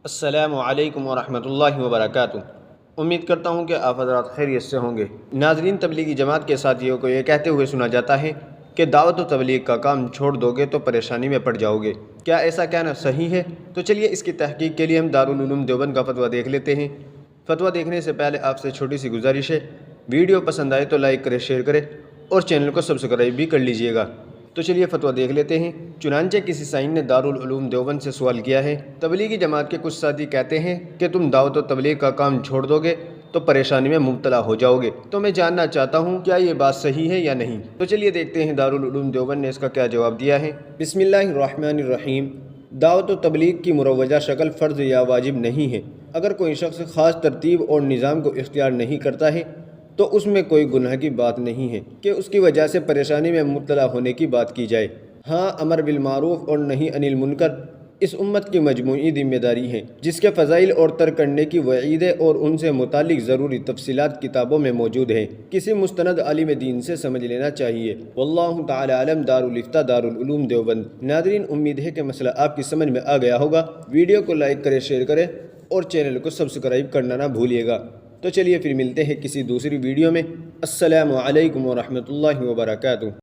السلام علیکم ورحمۃ اللہ وبرکاتہ۔ امید کرتا ہوں کہ آپ حضرات خیریت سے ہوں گے۔ ناظرین، تبلیغی جماعت کے ساتھیوں کو یہ کہتے ہوئے سنا جاتا ہے کہ دعوت و تبلیغ کا کام چھوڑ دو گے تو پریشانی میں پڑ جاؤ گے۔ کیا ایسا کہنا صحیح ہے؟ تو چلیے اس کی تحقیق کے لیے ہم دارالعلوم دیوبند کا فتویٰ دیکھ لیتے ہیں۔ فتویٰ دیکھنے سے پہلے آپ سے چھوٹی سی گزارش ہے، ویڈیو پسند آئے تو لائک کرے، شیئر کرے اور چینل کو سبسکرائب بھی کر لیجئے گا۔ تو چلیے فتویٰ دیکھ لیتے ہیں۔ چنانچہ کسی سائن نے دارالعلوم دیوبند سے سوال کیا ہے، تبلیغی جماعت کے کچھ ساتھی کہتے ہیں کہ تم دعوت و تبلیغ کا کام چھوڑ دو گے تو پریشانی میں مبتلا ہو جاؤ گے۔ تو میں جاننا چاہتا ہوں کیا یہ بات صحیح ہے یا نہیں۔ تو چلیے دیکھتے ہیں دارالعلوم دیوبند نے اس کا کیا جواب دیا ہے۔ بسم اللہ الرحمن الرحیم۔ دعوت و تبلیغ کی مروجہ شکل فرض یا واجب نہیں ہے۔ اگر کوئی شخص خاص ترتیب اور نظام کو اختیار نہیں کرتا ہے تو اس میں کوئی گناہ کی بات نہیں ہے کہ اس کی وجہ سے پریشانی میں مبتلا ہونے کی بات کی جائے۔ ہاں، امر بالمعروف اور نہی عن المنکر اس امت کی مجموعی ذمہ داری ہے، جس کے فضائل اور ترک کرنے کی وعیدیں اور ان سے متعلق ضروری تفصیلات کتابوں میں موجود ہیں۔ کسی مستند عالم دین سے سمجھ لینا چاہیے۔ واللہ تعالی عالم۔ دارالفتہ دارالعلوم دیوبند۔ ناظرین، امید ہے کہ مسئلہ آپ کی سمجھ میں آ گیا ہوگا۔ ویڈیو کو لائک کرے، شیئر کرے اور چینل کو سبسکرائب کرنا نہ بھولیے گا۔ تو چلیے پھر ملتے ہیں کسی دوسری ویڈیو میں۔ السلام علیکم ورحمۃ اللہ وبرکاتہ۔